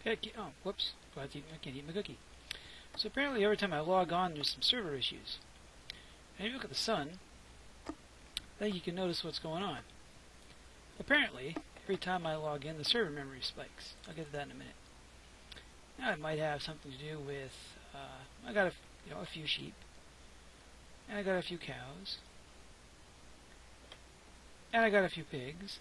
Oh, whoops. I can't eat my cookie. So apparently every time I log on, there's some server issues. And if you look at the sun, I think you can notice what's going on. Apparently, every time I log in, the server memory spikes. I'll get to that in a minute. Now it might have something to do with, I got a few sheep, and I got a few cows, and I got a few pigs,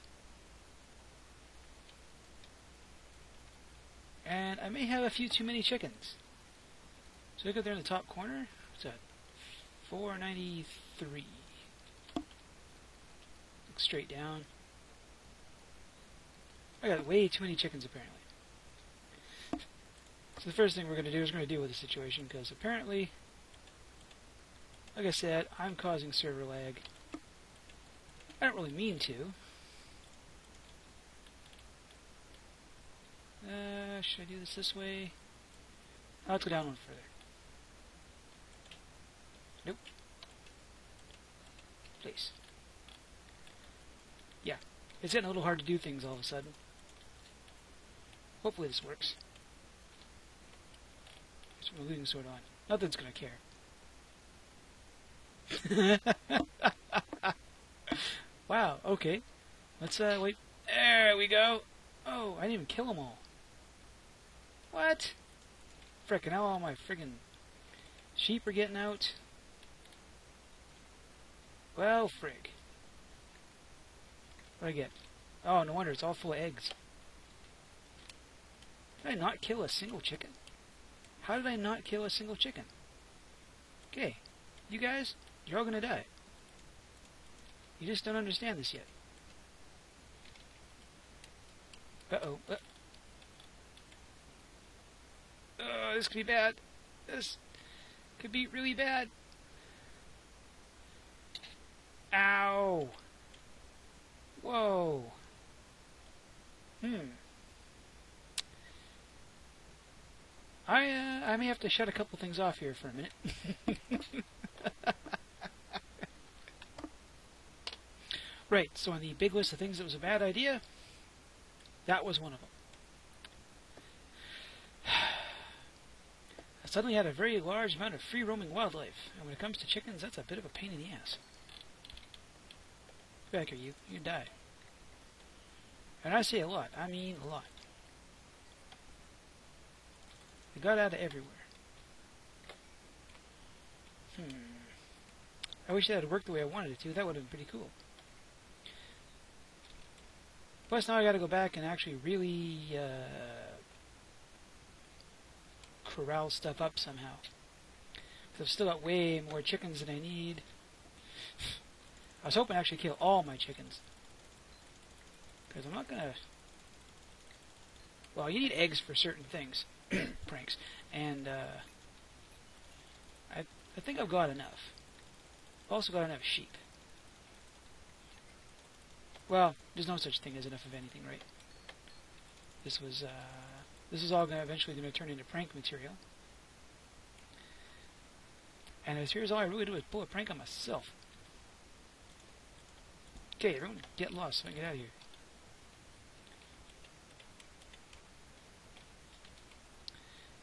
and I may have a few too many chickens. So look up there in the top corner. What's that? 493. Look straight down. I got way too many chickens apparently. So the first thing we're going to do is we're going to deal with the situation, because apparently, like I said, I'm causing server lag. I don't really mean to. Should I do this way? Let's go down one further. Nope. Please. Yeah. It's getting a little hard to do things all of a sudden. Hopefully this works. Put my looting sword on. Nothing's gonna care. Wow, okay. Let's wait. There we go. Oh, I didn't even kill them all. What? Frickin' now all my friggin' sheep are getting out. Well, frig. What'd I get? Oh, no wonder, it's all full of eggs. Did I not kill a single chicken? How did I not kill a single chicken? Okay, you guys, you're all gonna die. You just don't understand this yet. Uh-oh. This could be bad. This could be really bad. Ow! Whoa! I may have to shut a couple things off here for a minute. Right, so on the big list of things that was a bad idea, that was one of them. I suddenly had a very large amount of free-roaming wildlife, and when it comes to chickens, that's a bit of a pain in the ass. Get back here, you die. And I say a lot, I mean a lot. They got out of everywhere. I wish that had worked the way I wanted it to. That would have been pretty cool. Plus now I gotta go back and actually really corral stuff up somehow. Because I've still got way more chickens than I need. I was hoping to actually kill all my chickens. Because I'm not gonna... Well, you need eggs for certain things. Pranks. And I think I've got enough. I've also got enough sheep. Well, there's no such thing as enough of anything, right? This is all eventually going to turn into prank material. And here's all I really do is pull a prank on myself. Okay, everyone, get lost so I can get out of here.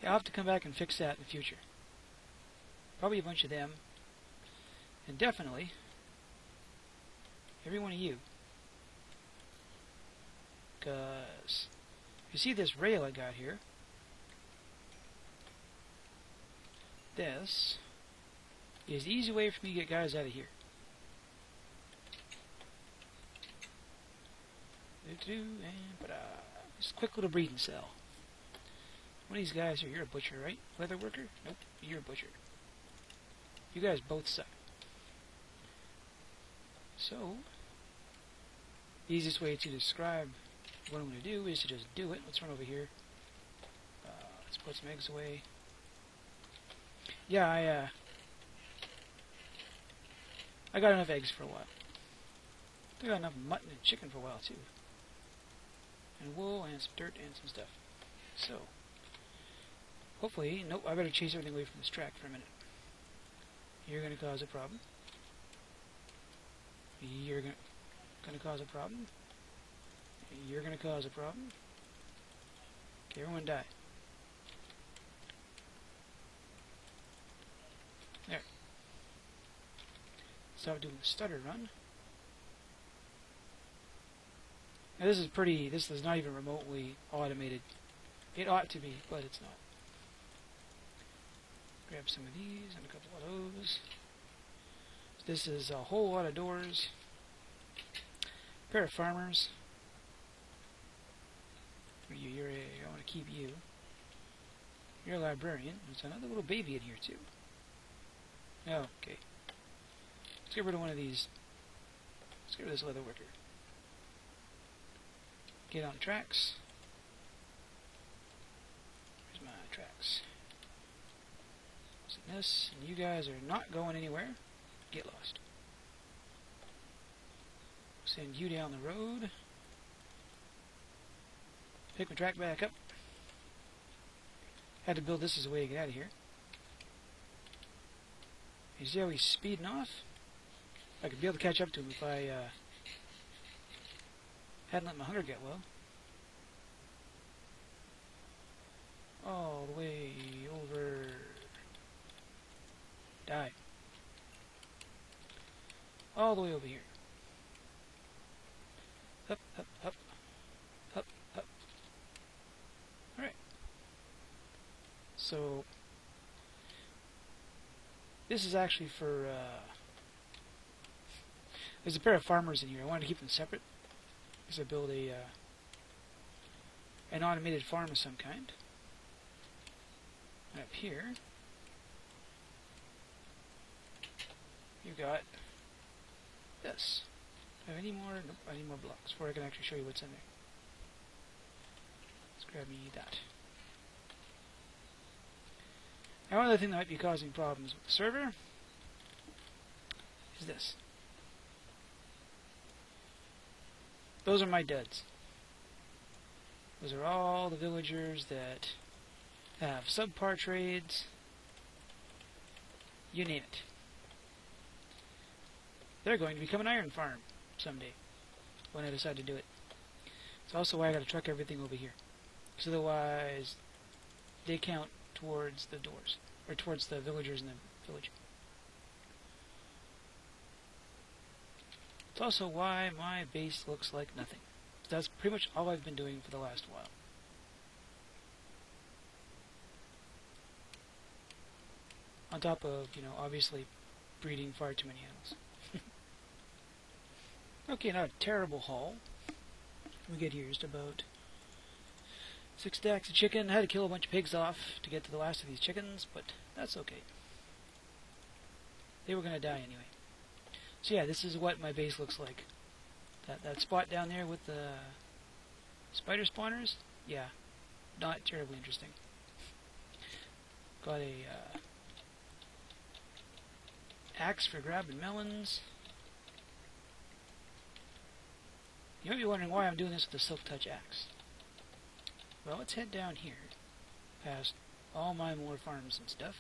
Yeah, I'll have to come back and fix that in the future. Probably a bunch of them. And definitely every one of you. Because you see this rail I got here. This is the easy way for me to get guys out of here. And just a quick little breeding cell. One of these guys here, you're a butcher, right? Leather worker? Nope, you're a butcher. You guys both suck. So, the easiest way to describe what I'm going to do is to just do it. Let's run over here. Let's put some eggs away. Yeah, I got enough eggs for a while. I got enough mutton and chicken for a while too. And wool and some dirt and some stuff. So, hopefully, nope, I better chase everything away from this track for a minute. You're going to cause a problem. You're going to cause a problem. You're going to cause a problem. Okay, everyone die. There. Stop doing the stutter run. Now this is not even remotely automated. It ought to be, but it's not. Grab some of these and a couple of those. This is a whole lot of doors. A pair of farmers. I want to keep you. You're a librarian. There's another little baby in here too. Oh, okay. Let's get rid of one of these. Let's get rid of this leather worker. Get on tracks. Where's my tracks? So this, and you guys are not going anywhere. Get lost. Send you down the road. Pick my track back up. Had to build this as a way to get out of here. You see how he's speeding off? I could be able to catch up to him if I hadn't let my hunger get low. All the way over. Die. All the way over here. Up, up, up. Up, up. Alright. So, this is actually for, there's a pair of farmers in here. I wanted to keep them separate. Because I build an automated farm of some kind. And up here, you got this. Do I have any more? Nope, I need more blocks before I can actually show you what's in there. Let's grab me that. Now, one other thing that might be causing problems with the server is this. Those are my duds. Those are all the villagers that have subpar trades. You name it. They're going to become an iron farm someday when I decide to do it. It's also why I got to truck everything over here. Because otherwise they count towards the doors. Or towards the villagers in the village. It's also why my base looks like nothing. That's pretty much all I've been doing for the last while. On top of, obviously breeding far too many animals. Okay, not a terrible haul. We get here just about 6 stacks of chicken. I had to kill a bunch of pigs off to get to the last of these chickens, but that's okay. They were going to die anyway. So yeah, this is what my base looks like. That spot down there with the spider spawners, yeah, not terribly interesting. Got a axe for grabbing melons. You might be wondering why I'm doing this with the Silk Touch axe. Well, let's head down here, past all my more farms and stuff,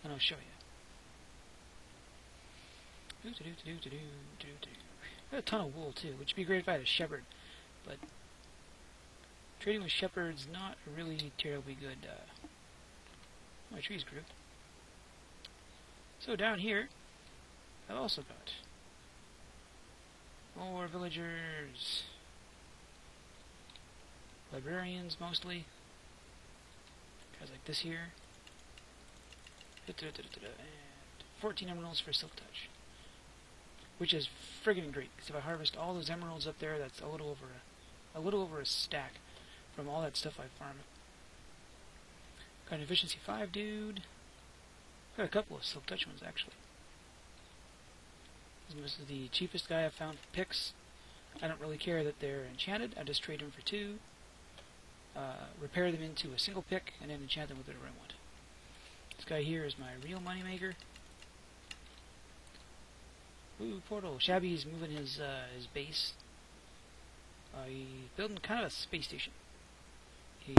and I'll show you. Got a ton of wool too, which would be great if I had a shepherd, but trading with shepherds not a really terribly good. My trees grew. So down here, I've also got more villagers, librarians mostly, guys like this here, and 14 emeralds for Silk Touch, which is friggin' great, because if I harvest all those emeralds up there, that's a little over a stack from all that stuff I farm. Got an efficiency 5 dude. Got a couple of Silk Touch ones actually. This is the cheapest guy I've found for picks. I don't really care that they're enchanted. I just trade them for 2, repair them into a single pick, and then enchant them with whatever I want. This guy here is my real moneymaker. Ooh, portal. Shabby's moving his base. He's building kind of a space station. He,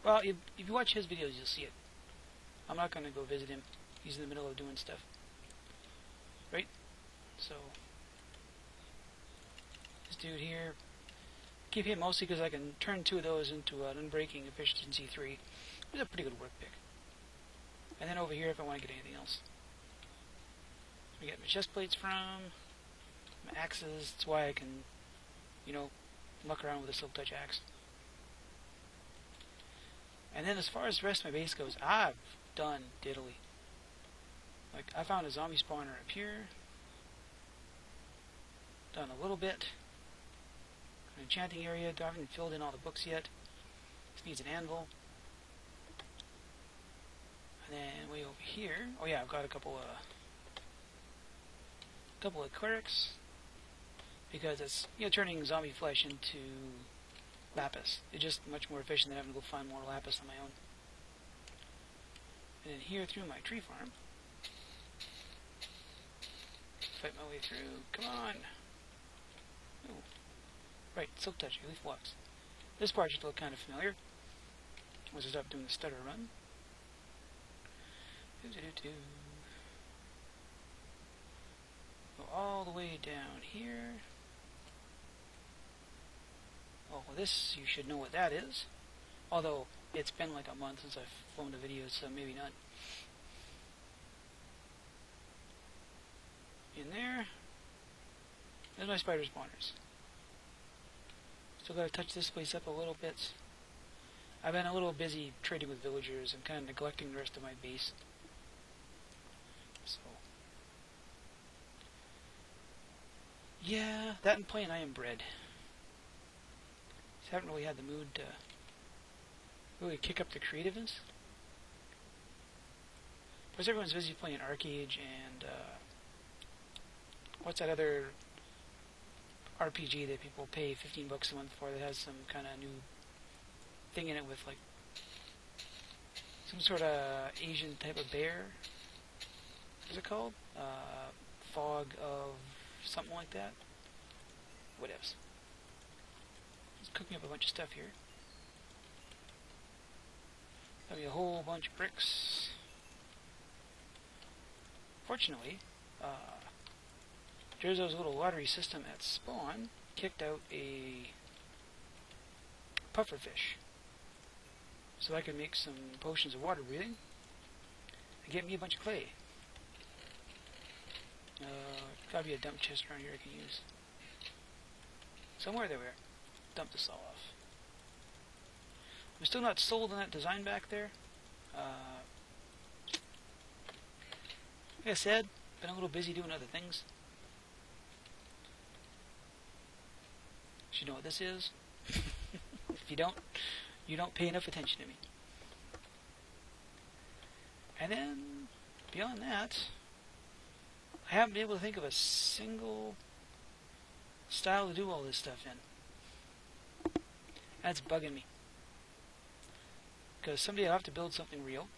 well, if you watch his videos, you'll see it. I'm not going to go visit him. He's in the middle of doing stuff. Right? So, this dude here keep him mostly because I can turn 2 of those into an Unbreaking Efficiency 3. It's a pretty good work pick. And then over here if I want to get anything else. We get my chest plates from, my axes. That's why I can, you know, muck around with a Silk Touch axe. And then as far as the rest of my base goes, I've done diddly. Like, I found a zombie spawner up here. Done a little bit. An enchanting area. I haven't filled in all the books yet. This needs an anvil. And then way over here, oh yeah, I've got a couple of clerics, because it's, you know, turning zombie flesh into lapis. It's just much more efficient than having to go find more lapis on my own. And then here through my tree farm, fight my way through. Come on. Ooh. Right, Silk Touch, leaf blocks. This part should look kind of familiar. Once I stop doing the stutter run. Go all the way down here. Oh, well, this, you should know what that is. Although, it's been like a month since I've filmed a video, so maybe not. In there. There's my spider spawners. Still gotta touch this place up a little bit. I've been a little busy trading with villagers and kind of neglecting the rest of my base. So, yeah, that and playing I Am Bread. Just haven't really had the mood to really kick up the creativeness. Because everyone's busy playing Arcade and what's that other RPG that people pay $15 a month for that has some kind of new thing in it with like some sort of Asian type of bear. What's it called? Fog of something like that. What else? Just cooking up a bunch of stuff here. That'll be a whole bunch of bricks. Fortunately, Jerzo's little lottery system at spawn kicked out a pufferfish, so I could make some potions of water breathing and get me a bunch of clay. Gotta be a dump chest around here I can use. Somewhere there we are. Dump this all off. I'm still not sold on that design back there. Like I said, been a little busy doing other things. Should know what this is. If you don't pay enough attention to me. And then, beyond that, I haven't been able to think of a single style to do all this stuff in. That's bugging me. Because someday I'll have to build something real.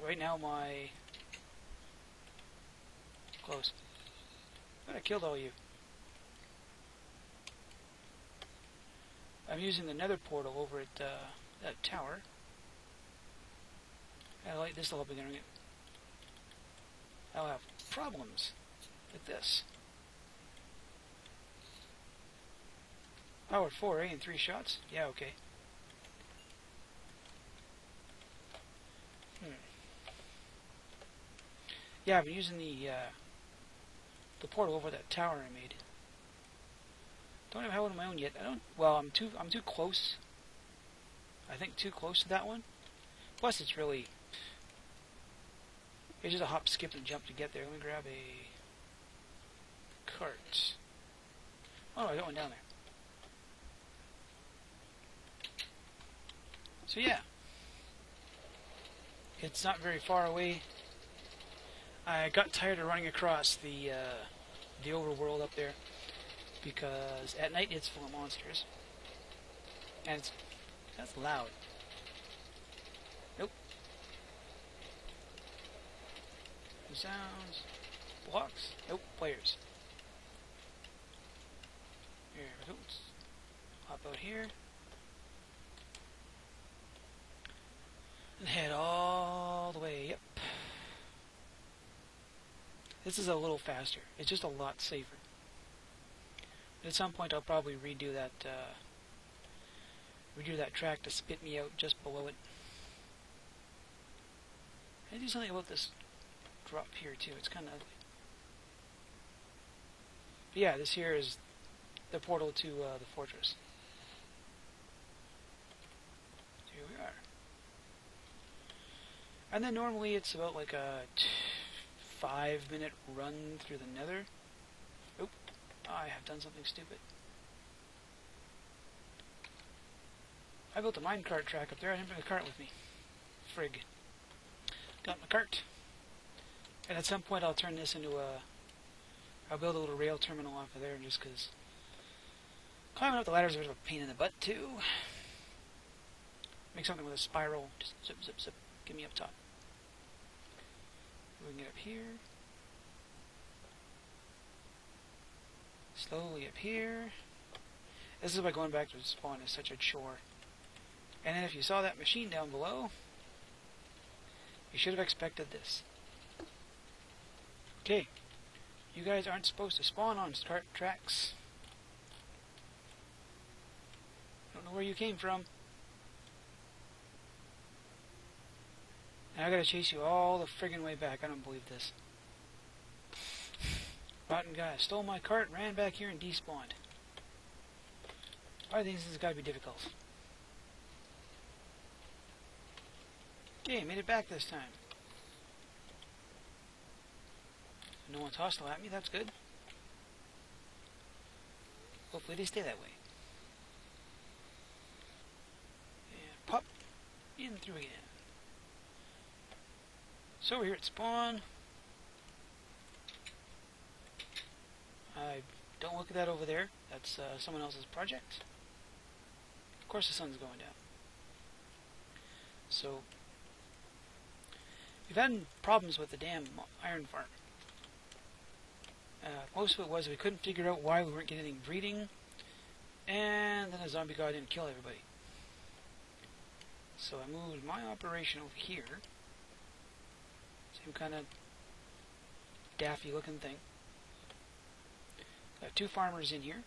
Right now my... Close. But I killed all you. I'm using the nether portal over at that tower. I like this little beginning. I'll have problems with this. Power 4, in 3 shots? Yeah, okay. Yeah, I've been using the portal over that tower I made. Don't even have one of my own yet. I don't. Well, I'm too close. I think too close to that one. Plus, it's really. It's just a hop, skip, and jump to get there. Let me grab a cart. Oh, I got one down there. So yeah, it's not very far away. I got tired of running across the overworld up there because at night it's full of monsters, and that's loud. Nope. No sounds. Blocks. Nope. Players. Here we go. Hop out here. And head all the way up. This is a little faster. It's just a lot safer. At some point I'll probably redo that track to spit me out just below it. I do something about this drop here too. It's kind of ugly. But yeah, this here is the portal to the fortress. So here we are. And then normally it's about like a 5-minute run through the nether. Oop, I have done something stupid. I built a minecart track up there. I didn't bring a cart with me. Frig. Got my cart. And at some point I'll turn this into I'll build a little rail terminal off of there, just because climbing up the ladder is a bit of a pain in the butt too. Make something with a spiral. Just zip, zip, zip. Get me up top. We can get up here. Slowly up here. This is why going back to spawn is such a chore. And then if you saw that machine down below, you should have expected this. Okay. You guys aren't supposed to spawn on cart tracks. I don't know where you came from. Now I gotta chase you all the friggin' way back. I don't believe this. Rotten guy stole my cart, ran back here and despawned. I think this has gotta be difficult. Okay, made it back this time. No one's hostile at me, that's good. Hopefully they stay that way. And pop in through again. So we're here at spawn. I don't look at that over there. That's someone else's project. Of course the sun's going down. So we've had problems with the damn iron farm. Most of it was we couldn't figure out why we weren't getting anything breeding, and then a zombie god didn't kill everybody. So I moved my operation over here. Same kind of daffy looking thing. Got 2 farmers in here,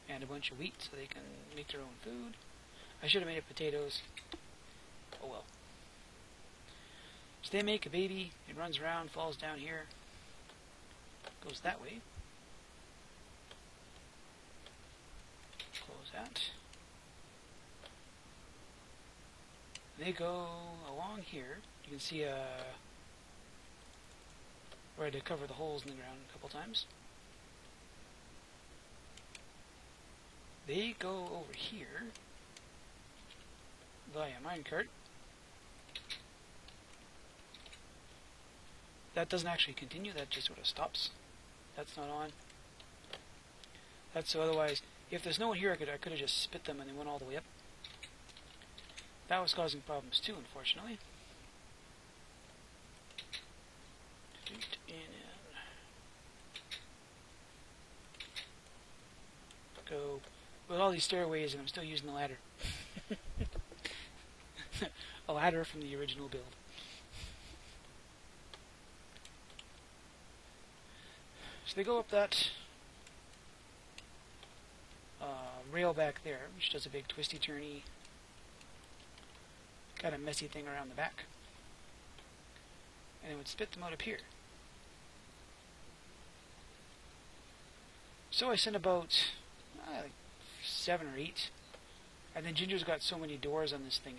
and a bunch of wheat so they can make their own food. I should have made it potatoes. Oh well. So they make a baby, it runs around, falls down here, goes that way. Close that. They go along here. You can see where I had to cover the holes in the ground a couple times. They go over here via minecart. That doesn't actually continue, that just sort of stops. That's not on. That's so otherwise, if there's no one here, I could have just spit them and they went all the way up. That was causing problems too, unfortunately. Go with all these stairways, and I'm still using the ladder. A ladder from the original build. So they go up that rail back there, which does a big twisty-turny, kind of messy thing around the back. And it would spit them out up here. So I sent about like 7 or 8. And then Ginger's got so many doors on this thing,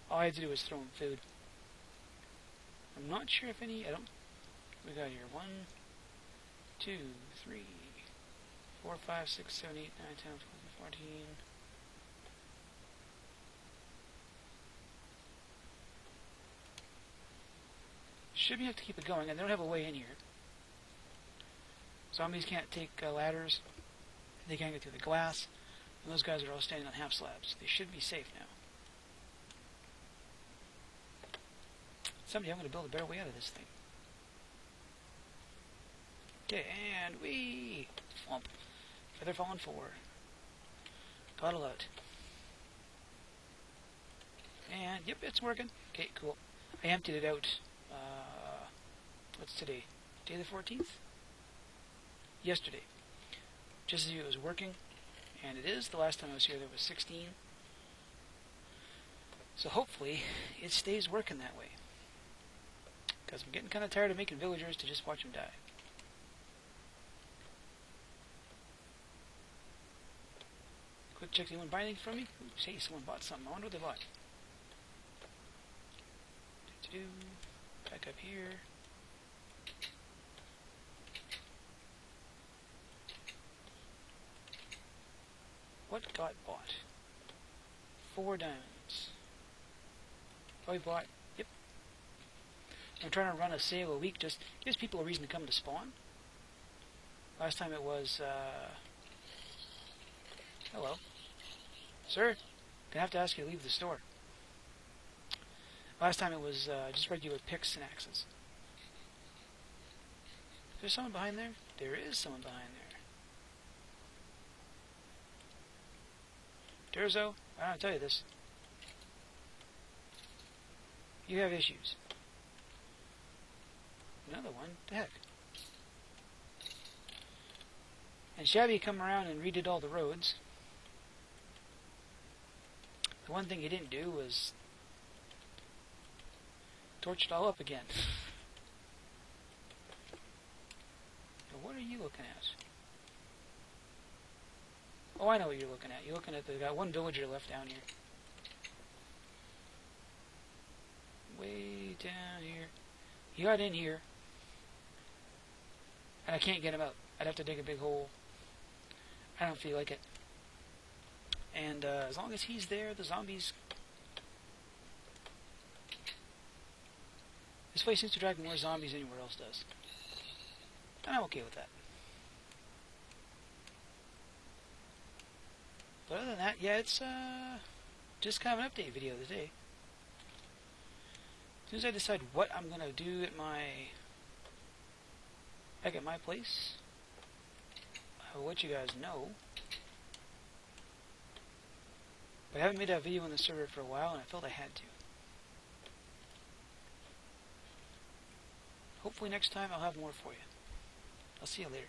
all I had to do was throw him food. I'm not sure if any, we got here 1, 2, 3, 4, 5, 6, 7, 8, 9, 10, 12, 14. Should be able to keep it going, and they don't have a way in here. Zombies can't take ladders. They can't get through the glass. And those guys are all standing on half slabs. They should be safe now. Someday I'm going to build a better way out of this thing. Okay, and we flump. Feather falling 4. Bottle out. And yep, it's working. Okay, cool. I emptied it out. What's today? Day the 14th? Yesterday. just to see if it was working. And it is. The last time I was here there was 16. So hopefully it stays working that way. Because I'm getting kind of tired of making villagers to just watch them die. Quick check, anyone buy anything from me? Oops, hey, someone bought something. I wonder what they bought. Back up here. What got bought? 4 diamonds. Oh, he bought. Yep. I'm trying to run a sale a week. Just gives people a reason to come to spawn. Last time it was, hello. Sir, gonna have to ask you to leave the store. Last time it was, just regular picks and axes. Is there someone behind there? There is someone behind there. Durzo, I don't tell you this. You have issues. Another one? What the heck? And Shabby come around and redid all the roads. The one thing he didn't do was torch it all up again. Now what are you looking at? Oh, I know what you're looking at. You're looking at they got one villager left down here. Way down here. He got in here. And I can't get him out. I'd have to dig a big hole. I don't feel like it. And as long as he's there, the zombies... This place seems to drag more zombies than anywhere else does. And I'm okay with that. But other than that, yeah, it's just kind of an update video today. As soon as I decide what I'm going to do at my place, I will let you guys know. But I haven't made a video on the server for a while, and I felt I had to. Hopefully next time I'll have more for you. I'll see you later.